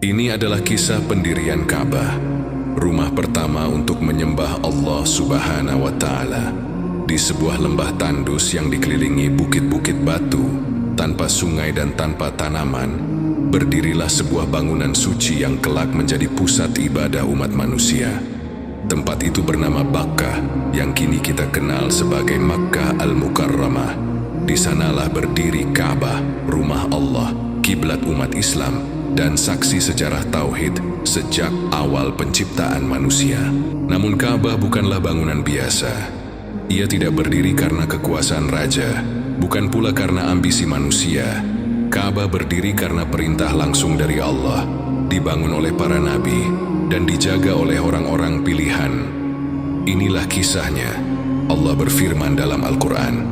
Ini adalah kisah pendirian Ka'bah, rumah pertama untuk menyembah Allah Subhanahu wa Ta'ala. Di sebuah lembah tandus yang dikelilingi bukit-bukit batu, tanpa sungai dan tanpa tanaman, berdirilah sebuah bangunan suci yang kelak menjadi pusat ibadah umat manusia. Tempat itu bernama Bakkah, yang kini kita kenal sebagai Makkah Al-Mukarramah. Di sanalah berdiri Ka'bah, rumah Allah, kiblat umat Islam, dan saksi sejarah tauhid sejak awal penciptaan manusia. Namun Ka'bah bukanlah bangunan biasa. Ia tidak berdiri karena kekuasaan raja, bukan pula karena ambisi manusia. Ka'bah berdiri karena perintah langsung dari Allah, dibangun oleh para nabi, dan dijaga oleh orang-orang pilihan. Inilah kisahnya. Allah berfirman dalam Al-Quran,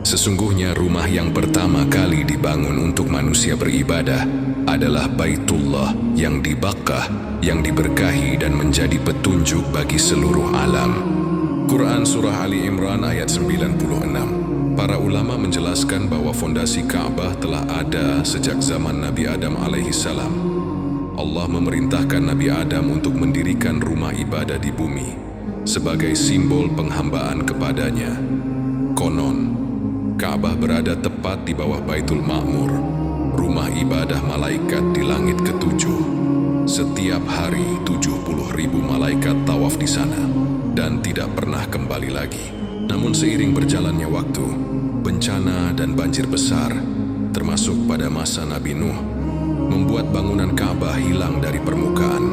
"Sesungguhnya rumah yang pertama kali dibangun untuk manusia beribadah adalah Baitullah yang di Bakkah, yang diberkahi dan menjadi petunjuk bagi seluruh alam." Quran Surah Ali Imran ayat 96. Para ulama menjelaskan bahwa fondasi Ka'bah telah ada sejak zaman Nabi Adam alaihissalam. Allah memerintahkan Nabi Adam untuk mendirikan rumah ibadah di bumi sebagai simbol penghambaan kepadanya. Konon, Ka'bah berada tepat di bawah Baitul Ma'mur, rumah ibadah malaikat di langit ketujuh. Setiap hari 70.000 malaikat tawaf di sana dan tidak pernah kembali lagi. Namun seiring berjalannya waktu, bencana dan banjir besar, termasuk pada masa Nabi Nuh, membuat bangunan Ka'bah hilang dari permukaan,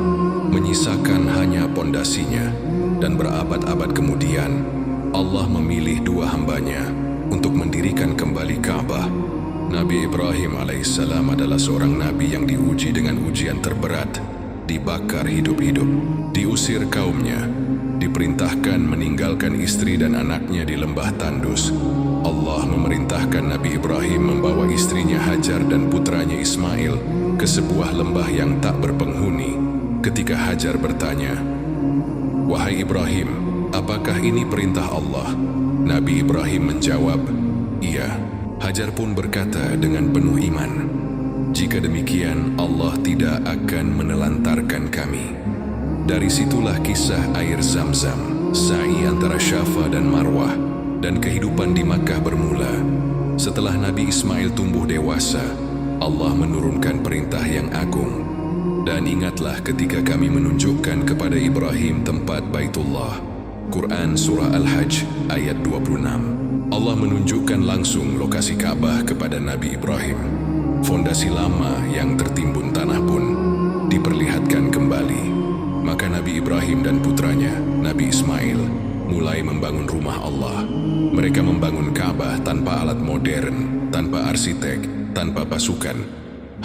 menyisakan hanya pondasinya. Dan berabad-abad kemudian, Allah memilih dua hambanya untuk mendirikan kembali Ka'bah. Nabi Ibrahim alaihissalam adalah seorang nabi yang diuji dengan ujian terberat, dibakar hidup-hidup, diusir kaumnya, diperintahkan meninggalkan istri dan anaknya di lembah tandus. Allah memerintahkan Nabi Ibrahim membawa istrinya Hajar dan putranya Ismail ke sebuah lembah yang tak berpenghuni. Ketika Hajar bertanya, "Wahai Ibrahim, apakah ini perintah Allah?" Nabi Ibrahim menjawab, "Iya." Hajar pun berkata dengan penuh iman, "Jika demikian, Allah tidak akan menelantarkan kami." Dari situlah kisah air Zam-Zam, sa'i antara Syafa dan Marwah, dan kehidupan di Makkah bermula. Setelah Nabi Ismail tumbuh dewasa, Allah menurunkan perintah yang agung. "Dan ingatlah ketika kami menunjukkan kepada Ibrahim tempat Baitullah." Quran Surah Al-Hajj ayat 26. Allah menunjukkan langsung lokasi Ka'bah kepada Nabi Ibrahim. Fondasi lama yang tertimbun tanah pun diperlihatkan kembali. Maka Nabi Ibrahim dan putranya, Nabi Ismail, mulai membangun rumah Allah. Mereka membangun Ka'bah tanpa alat modern, tanpa arsitek, tanpa pasukan.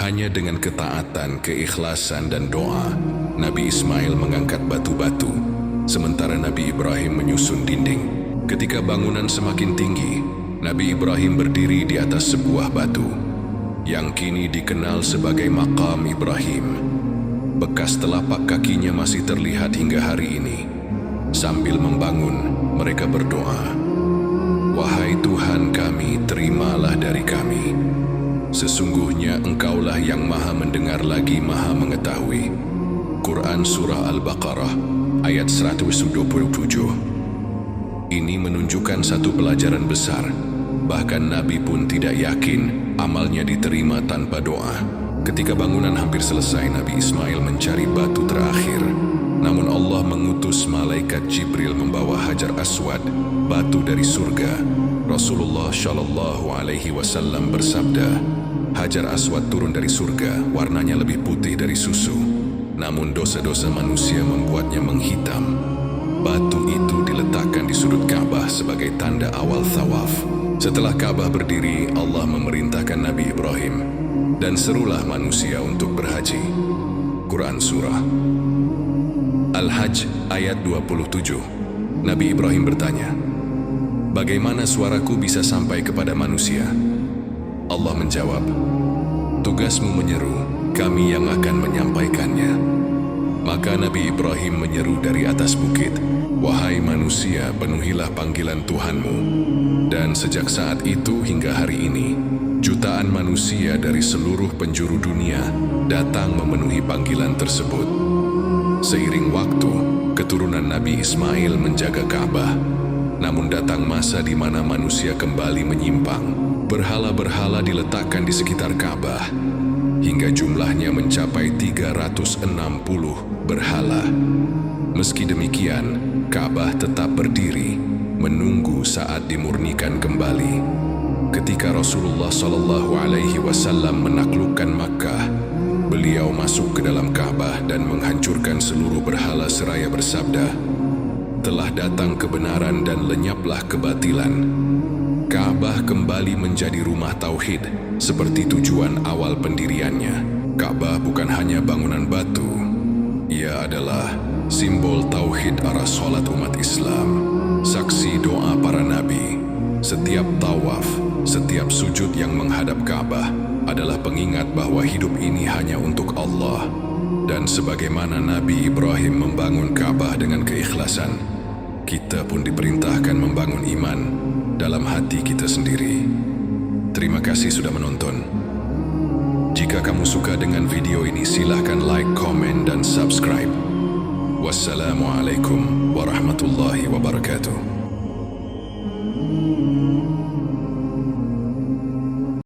Hanya dengan ketaatan, keikhlasan, dan doa, Nabi Ismail mengangkat batu-batu, sementara Nabi Ibrahim menyusun dinding. Ketika bangunan semakin tinggi, Nabi Ibrahim berdiri di atas sebuah batu, yang kini dikenal sebagai Maqam Ibrahim. Bekas telapak kakinya masih terlihat hingga hari ini. Sambil membangun, mereka berdoa, "Wahai Tuhan kami, terimalah dari kami. Sesungguhnya Engkaulah yang maha mendengar lagi maha mengetahui." Quran Surah Al-Baqarah ayat 127. Ini menunjukkan satu pelajaran besar. Bahkan Nabi pun tidak yakin amalnya diterima tanpa doa. Ketika bangunan hampir selesai, Nabi Ismail mencari batu terakhir. Namun Allah mengutus malaikat Jibril membawa Hajar Aswad, batu dari surga. Rasulullah Shallallahu Alaihi Wasallam bersabda, "Hajar Aswad turun dari surga, warnanya lebih putih dari susu. Namun dosa-dosa manusia membuatnya menghitam." Batu itu diletakkan di sudut Ka'bah sebagai tanda awal tawaf. Setelah Ka'bah berdiri, Allah memerintahkan Nabi Ibrahim, "Dan serulah manusia untuk berhaji." Quran Surah Al-Hajj ayat 27. Nabi Ibrahim bertanya, "Bagaimana suaraku bisa sampai kepada manusia?" Allah menjawab, "Tugasmu menyeru, kami yang akan menyampaikannya." Maka Nabi Ibrahim menyeru dari atas bukit, "Wahai manusia, penuhilah panggilan Tuhanmu." Dan sejak saat itu hingga hari ini, Jutaan manusia dari seluruh penjuru dunia datang memenuhi panggilan tersebut. Seiring waktu, keturunan Nabi Ismail menjaga Ka'bah. Namun datang masa di mana manusia kembali menyimpang. Berhala-berhala diletakkan di sekitar Ka'bah, hingga jumlahnya mencapai 360 berhala. Meski demikian, Ka'bah tetap berdiri, menunggu saat dimurnikan kembali. Ketika Rasulullah SAW menaklukkan Makkah, beliau masuk ke dalam Ka'bah dan menghancurkan seluruh berhala seraya bersabda, "Telah datang kebenaran dan lenyaplah kebatilan." Ka'bah kembali menjadi rumah tauhid seperti tujuan awal pendiriannya. Ka'bah bukan hanya bangunan batu, ia adalah simbol tauhid arah salat umat Islam, saksi doa para nabi. Setiap tawaf, setiap sujud yang menghadap Ka'bah adalah pengingat bahwa hidup ini hanya untuk Allah. Dan sebagaimana Nabi Ibrahim membangun Ka'bah dengan keikhlasan, kita pun diperintahkan membangun iman dalam hati kita sendiri. Terima kasih sudah menonton. Jika kamu suka dengan video ini, silahkan like, komen, dan subscribe. Wassalamualaikum warahmatullahi wabarakatuh.